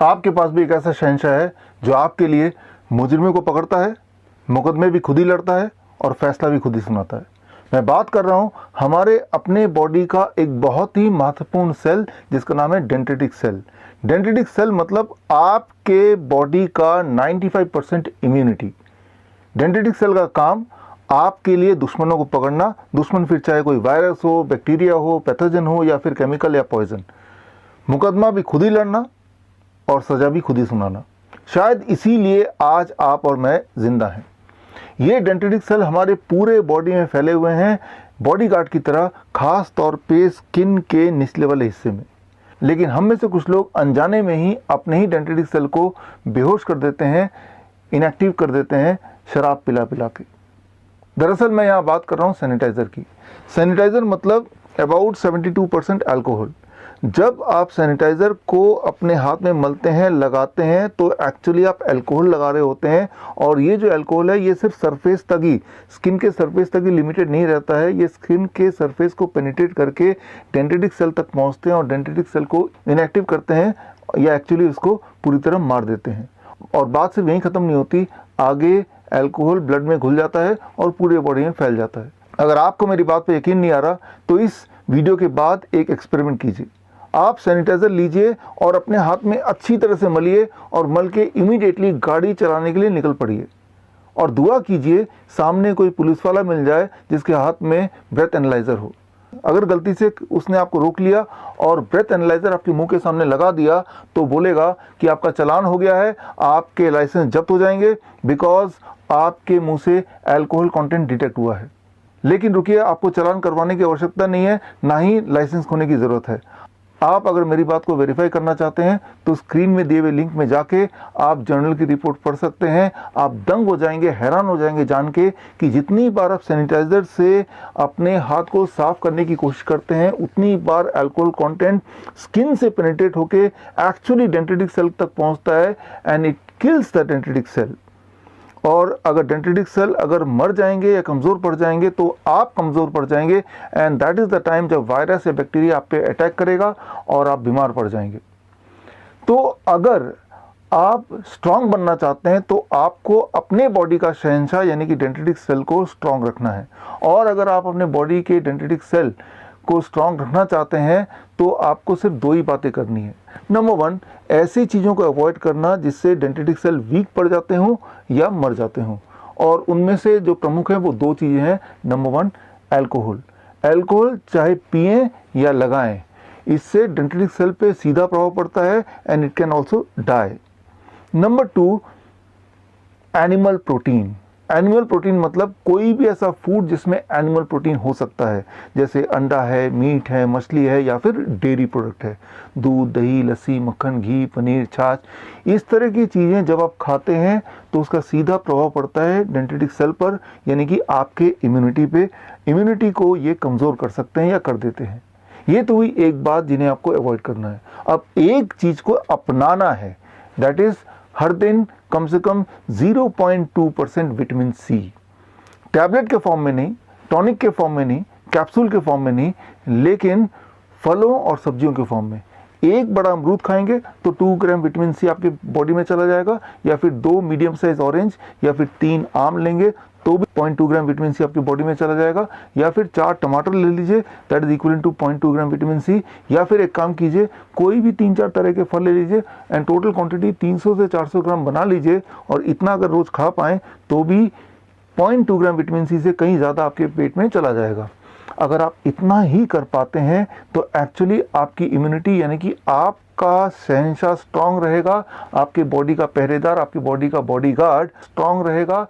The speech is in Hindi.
आपके पास भी एक ऐसा शहंशाह है जो आपके लिए मुजरिमों को पकड़ता है, मुकदमे भी खुद ही लड़ता है और फैसला भी खुद ही सुनाता है। मैं बात कर रहा हूँ हमारे अपने बॉडी का एक बहुत ही महत्वपूर्ण सेल जिसका नाम है डेंड्रिटिक सेल। डेंड्रिटिक सेल मतलब आपके बॉडी का 95% इम्यूनिटी। डेंड्रिटिक सेल का काम आपके लिए दुश्मनों को पकड़ना, दुश्मन फिर चाहे कोई वायरस हो, बैक्टीरिया हो, पैथोजन हो या फिर केमिकल या पॉइजन। मुकदमा भी खुद ही लड़ना और सज़ा भी खुद ही सुनाना। शायद इसीलिए आज आप और मैं जिंदा हैं। ये डेंड्रिटिक सेल हमारे पूरे बॉडी में फैले हुए हैं, बॉडीगार्ड की तरह, खास तौर पे स्किन के निचले वाले हिस्से में। लेकिन हम में से कुछ लोग अनजाने में ही अपने ही डेंड्रिटिक सेल को बेहोश कर देते हैं, इनएक्टिव कर देते हैं शराब पिला पिला के। दरअसल मैं यहाँ बात कर रहा हूँ सैनिटाइज़र की। सैनिटाइज़र मतलब अबाउट 72% अल्कोहल। जब आप सैनिटाइज़र को अपने हाथ में मलते हैं, लगाते हैं, तो एक्चुअली आप अल्कोहल लगा रहे होते हैं। और ये जो अल्कोहल है ये सिर्फ सरफेस तक ही, स्किन के सरफेस तक ही लिमिटेड नहीं रहता है। ये स्किन के सरफेस को पेनिट्रेट करके डेंड्रिटिक सेल तक पहुंचते हैं और डेंड्रिटिक सेल को इनएक्टिव करते हैं या एक्चुअली उसको पूरी तरह मार देते हैं। और बात सिर्फ यहीं ख़त्म नहीं होती, आगे अल्कोहल ब्लड में घुल जाता है और पूरे बॉडी में फैल जाता है। अगर आपको मेरी बात पर यकीन नहीं आ रहा तो इस वीडियो के बाद एक एक्सपेरिमेंट कीजिए। आप सैनिटाइज़र लीजिए और अपने हाथ में अच्छी तरह से मलिए और मल के इमीडिएटली गाड़ी चलाने के लिए निकल पड़िए। और दुआ कीजिए सामने कोई पुलिस वाला मिल जाए जिसके हाथ में ब्रेथ एनालाइज़र हो। अगर गलती से उसने आपको रोक लिया और ब्रेथ एनालाइज़र आपके मुंह के सामने लगा दिया तो बोलेगा कि आपका चालान हो गया है, आपके लाइसेंस जब्त हो जाएंगे बिकॉज आपके मुंह से अल्कोहल कंटेंट डिटेक्ट हुआ है। लेकिन रुकिए, आपको चालान करवाने की आवश्यकता नहीं है, ना ही लाइसेंस खोने की ज़रूरत है। आप अगर मेरी बात को वेरीफाई करना चाहते हैं तो स्क्रीन में दिए हुए लिंक में जाके आप जर्नल की रिपोर्ट पढ़ सकते हैं। आप दंग हो जाएंगे, हैरान हो जाएंगे जान के कि जितनी बार आप सैनिटाइज़र से अपने हाथ को साफ करने की कोशिश करते हैं उतनी बार अल्कोहल कंटेंट स्किन से पेनिट्रेट होके एक्चुअली डेंड्रिटिक सेल तक पहुंचता है and it kills the dendritic cell. और अगर डेंड्रिटिक सेल अगर मर जाएंगे या कमज़ोर पड़ जाएंगे तो आप कमज़ोर पड़ जाएंगे and that is the time जब वायरस या बैक्टीरिया आप पे अटैक करेगा और आप बीमार पड़ जाएंगे। तो अगर आप स्ट्रांग बनना चाहते हैं तो आपको अपने बॉडी का शहंशाह यानी कि डेंड्रिटिक सेल को स्ट्रांग रखना है। और अगर आप अपने बॉडी के डेंड्रिटिक सेल को स्ट्रांग रखना चाहते हैं तो आपको सिर्फ दो ही बातें करनी है। नंबर 1, ऐसी चीज़ों को अवॉइड करना जिससे डेंड्रिटिक सेल वीक पड़ जाते हों या मर जाते हों। और उनमें से जो प्रमुख हैं वो दो चीज़ें हैं। Number 1, alcohol. अल्कोहल चाहे पिएं या लगाएं, इससे डेंड्रिटिक सेल पे सीधा प्रभाव पड़ता है and it can also die. Number 2, animal protein. Animal protein मतलब कोई भी ऐसा फूड जिसमें एनिमल प्रोटीन हो सकता है, जैसे अंडा है, मीट है, मछली है या फिर डेयरी प्रोडक्ट है, दूध, दही, लस्सी, मक्खन, घी, पनीर, छाछ। इस तरह की चीज़ें जब आप खाते हैं तो उसका सीधा प्रभाव पड़ता है डेंड्रिटिक सेल पर, यानी कि आपके इम्यूनिटी पे। इम्यूनिटी को ये कमज़ोर कर सकते हैं या कर देते हैं। ये तो हुई एक बात जिन्हें आपको अवॉइड करना है। अब एक चीज़ को अपनाना है, दैट इज़ हर दिन कम से कम 0.2% विटामिन सी। टैबलेट के फॉर्म में नहीं, टॉनिक के फॉर्म में नहीं, कैप्सूल के फॉर्म में नहीं, लेकिन फलों और सब्जियों के फॉर्म में। एक बड़ा अमरूद खाएंगे तो 2 ग्राम विटामिन सी आपकी बॉडी में चला जाएगा, या फिर 2 मीडियम साइज ऑरेंज या फिर 3 आम लेंगे तो भी 0.2 ग्राम विटामिन सी आपकी बॉडी में चला जाएगा, या फिर 4 टमाटर ले लीजिए, that is equal to 0.2 gram vitamin C. या फिर एक काम कीजिए, कोई भी 3-4 तरह के फल ले लीजिए एंड टोटल क्वांटिटी 300 से 400 ग्राम बना लीजिए, और इतना अगर रोज़ खा पाएँ तो भी 0.2 ग्राम विटामिन सी से कहीं ज़्यादा आपके पेट में चला जाएगा। अगर आप इतना ही कर पाते हैं तो एक्चुअली आपकी इम्यूनिटी यानी कि आपका शहंशाह स्ट्रांग रहेगा, आपके बॉडी का पहरेदार, आपकी बॉडी का बॉडीगार्ड स्ट्रांग रहेगा।